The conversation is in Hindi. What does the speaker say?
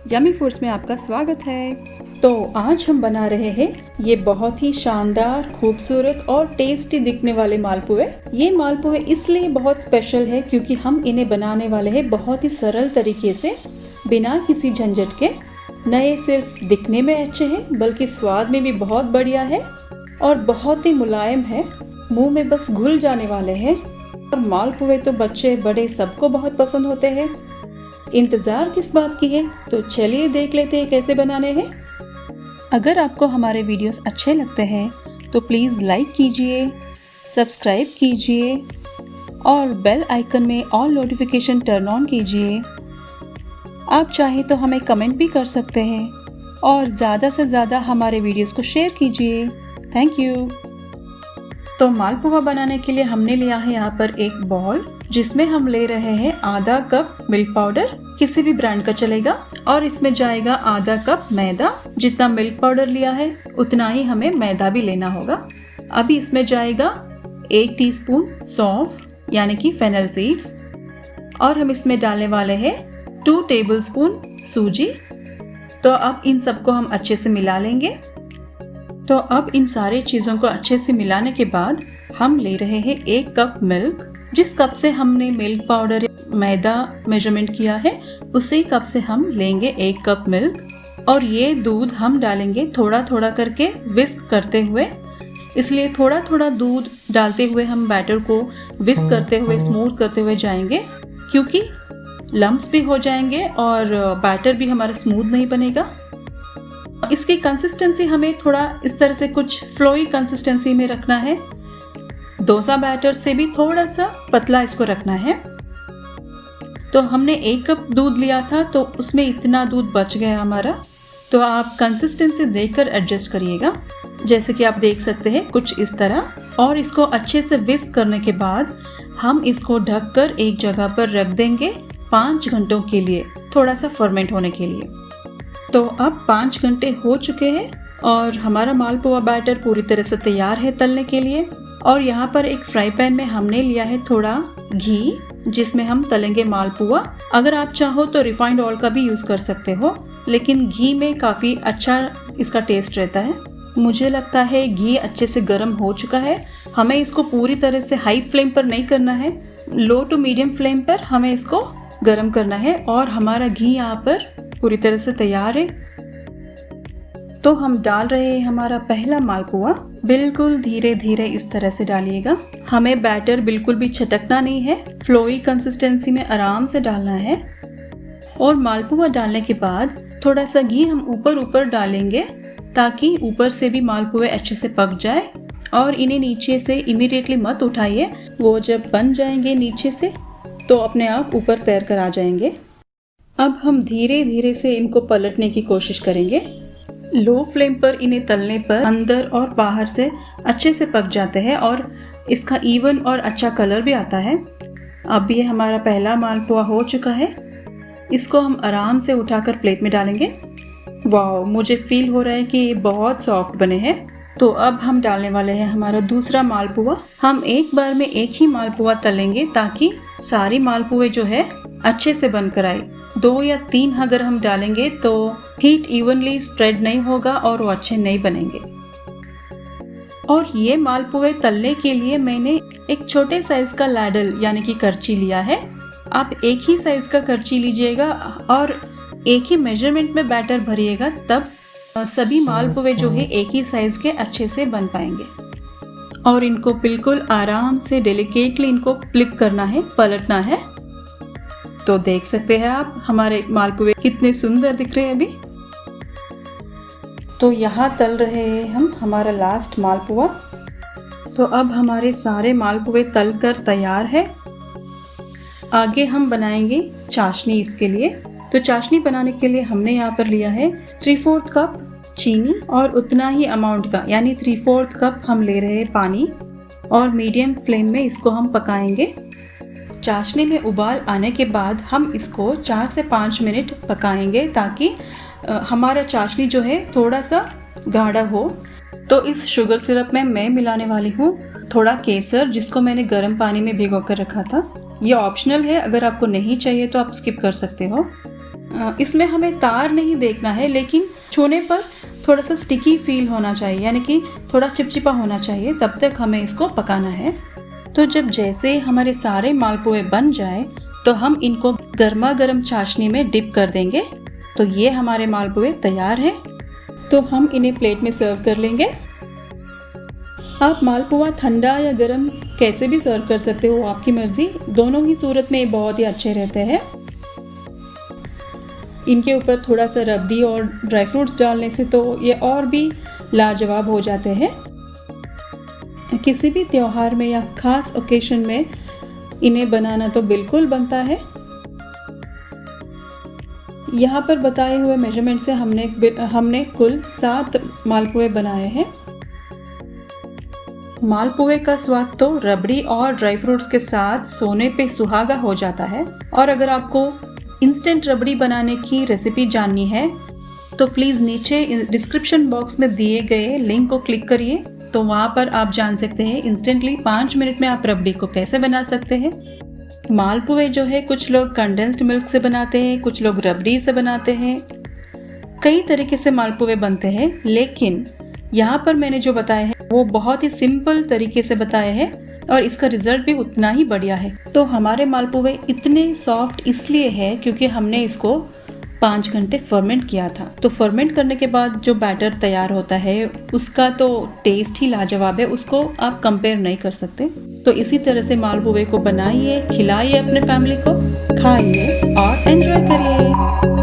यमी फूड्स में आपका स्वागत है। तो आज हम बना रहे हैं ये बहुत ही शानदार, खूबसूरत और टेस्टी दिखने वाले मालपुए। ये मालपुए इसलिए बहुत स्पेशल है क्योंकि हम इन्हें बनाने वाले हैं बहुत ही सरल तरीके से, बिना किसी झंझट के। नए सिर्फ दिखने में अच्छे हैं बल्कि स्वाद में भी बहुत बढ़िया है और बहुत ही मुलायम है, मुंह में बस घुल जाने वाले हैं। और मालपुए तो बच्चे बड़े सबको बहुत पसंद होते हैं। इंतज़ार किस बात की है, तो चलिए देख लेते हैं कैसे बनाने हैं। अगर आपको हमारे वीडियोस अच्छे लगते हैं तो प्लीज़ लाइक कीजिए, सब्सक्राइब कीजिए और बेल आइकन में ऑल नोटिफिकेशन टर्न ऑन कीजिए। आप चाहे तो हमें कमेंट भी कर सकते हैं और ज़्यादा से ज़्यादा हमारे वीडियोस को शेयर कीजिए। Thank you. तो मालपुआ बनाने के लिए हमने लिया है यहाँ पर एक बाउल, जिसमें हम ले रहे हैं आधा कप मिल्क पाउडर, किसी भी ब्रांड का चलेगा, और इसमें जाएगा आधा कप मैदा। जितना मिल्क पाउडर लिया है उतना ही हमें मैदा भी लेना होगा। अभी इसमें जाएगा 1 टीस्पून सौंफ यानी कि फेनल सीड्स, और हम इसमें डालने वाले हैं 2 टेबलस्पून सूजी। तो अब इन सबको हम अच्छे से मिला लेंगे। तो अब इन सारी चीज़ों को अच्छे से मिलाने के बाद हम ले रहे हैं 1 कप मिल्क। जिस कप से हमने मिल्क पाउडर मैदा मेजरमेंट किया है उसी कप से हम लेंगे 1 कप मिल्क। और ये दूध हम डालेंगे थोड़ा थोड़ा करके, विस्क करते हुए। इसलिए थोड़ा थोड़ा दूध डालते हुए हम बैटर को विस्क करते हुए, स्मूथ करते हुए जाएंगे, क्योंकि लम्प्स भी हो जाएंगे और बैटर भी हमारा स्मूथ नहीं बनेगा। इसकी कंसिस्टेंसी हमें थोड़ा इस तरह से कुछ फ्लोई कंसिस्टेंसी में रखना है। डोसा बैटर से भी थोड़ा सा पतला इसको रखना है। तो हमने 1 कप दूध लिया था तो उसमें इतना दूध बच गया हमारा। तो आप कंसिस्टेंसी देखकर एडजस्ट करिएगा। जैसे कि आप देख सकते हैं कुछ इस तरह। और इसको अच्छे से विस्क करने के बाद हम इसको ढककर एक जगह पर रख देंगे 5 घंटों के लिए, थोड़ा सा फर्मेंट होने के लिए। तो अब 5 घंटे हो चुके हैं और हमारा मालपुआ बैटर पूरी तरह से तैयार है तलने के लिए। और यहाँ पर एक फ्राई पैन में हमने लिया है थोड़ा घी, जिसमें हम तलेंगे मालपुआ। अगर आप चाहो तो रिफाइंड ऑयल का भी यूज़ कर सकते हो, लेकिन घी में काफ़ी अच्छा इसका टेस्ट रहता है। मुझे लगता है घी अच्छे से गर्म हो चुका है। हमें इसको पूरी तरह से हाई फ्लेम पर नहीं करना है, लो टू मीडियम फ्लेम पर हमें इसको गर्म करना है। और हमारा घी यहाँ पर पूरी तरह से तैयार है। तो हम डाल रहे हैं हमारा पहला मालपुआ। बिल्कुल धीरे धीरे इस तरह से डालिएगा। हमें बैटर बिल्कुल भी छटकना नहीं है, फ्लोई कंसिस्टेंसी में आराम से डालना है। और मालपुआ डालने के बाद थोड़ा सा घी हम ऊपर ऊपर डालेंगे, ताकि ऊपर से भी मालपुए अच्छे से पक जाए। और इन्हें नीचे से इमीडिएटली मत उठाइए, वो जब बन जाएंगे नीचे से तो अपने आप ऊपर तैर कर आ जाएंगे। अब हम धीरे धीरे से इनको पलटने की कोशिश करेंगे। लो फ्लेम पर इन्हें तलने पर अंदर और बाहर से अच्छे से पक जाते हैं और इसका इवन और अच्छा कलर भी आता है। अब ये हमारा पहला मालपुआ हो चुका है। इसको हम आराम से उठाकर प्लेट में डालेंगे। वाह, मुझे फील हो रहा है कि ये बहुत सॉफ्ट बने हैं। तो अब हम डालने वाले हैं हमारा दूसरा मालपुआ। हम एक बार में एक ही मालपुआ तलेंगे ताकि सारी मालपुए जो है अच्छे से बनकर आए। 2 या 3 अगर हम डालेंगे तो हीट इवनली स्प्रेड नहीं होगा और वो अच्छे नहीं बनेंगे। और ये मालपुए तलने के लिए मैंने एक छोटे साइज का लैडल यानी कि करची लिया है। आप एक ही साइज का करची लीजिएगा और एक ही मेजरमेंट में बैटर भरिएगा, तब सभी मालपुए जो है एक ही साइज के अच्छे से बन पाएंगे। और इनको बिल्कुल आराम से डेलिकेटली इनको फ्लिप करना है, पलटना है। तो देख सकते हैं आप हमारे मालपुए कितने सुंदर दिख रहे हैं अभी। तो यहाँ तल रहे हैं हम हमारा लास्ट मालपुआ। तो अब हमारे सारे मालपुए तल कर तैयार है। आगे हम बनाएंगे चाशनी इसके लिए। तो चाशनी बनाने के लिए हमने यहाँ पर लिया है 3/4 कप चीनी और उतना ही अमाउंट का यानी 3/4 कप हम ले रहे हैं पानी। और मीडियम फ्लेम में इसको हम पकाएंगे। चाशनी में उबाल आने के बाद हम इसको 4 से 5 मिनट पकाएंगे, ताकि हमारा चाशनी जो है थोड़ा सा गाढ़ा हो। तो इस शुगर सिरप में मैं मिलाने वाली हूँ थोड़ा केसर, जिसको मैंने गर्म पानी में भिगो कर रखा था। ये ऑप्शनल है, अगर आपको नहीं चाहिए तो आप स्किप कर सकते हो। इसमें हमें तार नहीं देखना है, लेकिन छूने पर थोड़ा सा स्टिकी फील होना चाहिए, यानी कि थोड़ा चिपचिपा होना चाहिए, तब तक हमें इसको पकाना है। तो जब जैसे हमारे सारे मालपुए बन जाए तो हम इनको गर्मा गर्म चाशनी में डिप कर देंगे। तो ये हमारे मालपुए तैयार हैं। तो हम इन्हें प्लेट में सर्व कर लेंगे। आप मालपुआ ठंडा या गर्म कैसे भी सर्व कर सकते हो, आपकी मर्जी। दोनों ही सूरत में बहुत ही अच्छे रहते हैं। इनके ऊपर थोड़ा सा रबड़ी और ड्राई फ्रूट्स डालने से तो ये और भी लाजवाब हो जाते हैं। किसी भी त्योहार में या खास ओकेशन में इन्हें बनाना तो बिल्कुल बनता है। यहाँ पर बताए हुए मेजरमेंट से हमने कुल 7 मालपुए बनाए हैं। मालपुए का स्वाद तो रबड़ी और ड्राई फ्रूट्स के साथ सोने पे सुहागा हो जाता है। और अगर आपको इंस्टेंट रबड़ी बनाने की रेसिपी जाननी है तो प्लीज़ नीचे डिस्क्रिप्शन बॉक्स में दिए गए लिंक को क्लिक करिए। तो वहाँ पर आप जान सकते हैं इंस्टेंटली 5 मिनट में आप रबड़ी को कैसे बना सकते हैं। मालपुए जो है कुछ लोग कंडेंस्ड मिल्क से बनाते हैं, कुछ लोग रबड़ी से बनाते हैं। कई तरीके से मालपुए बनते हैं, लेकिन यहाँ पर मैंने जो बताया है वो बहुत ही सिंपल तरीके से बताए हैं और इसका रिजल्ट भी उतना ही बढ़िया है। तो हमारे मालपुए इतने सॉफ्ट इसलिए है क्योंकि हमने इसको 5 घंटे फर्मेंट किया था। तो फर्मेंट करने के बाद जो बैटर तैयार होता है उसका तो टेस्ट ही लाजवाब है, उसको आप कंपेयर नहीं कर सकते। तो इसी तरह से मालपुए को बनाइए, खिलाइए अपने फैमिली को, खाइए और एंजॉय करिए।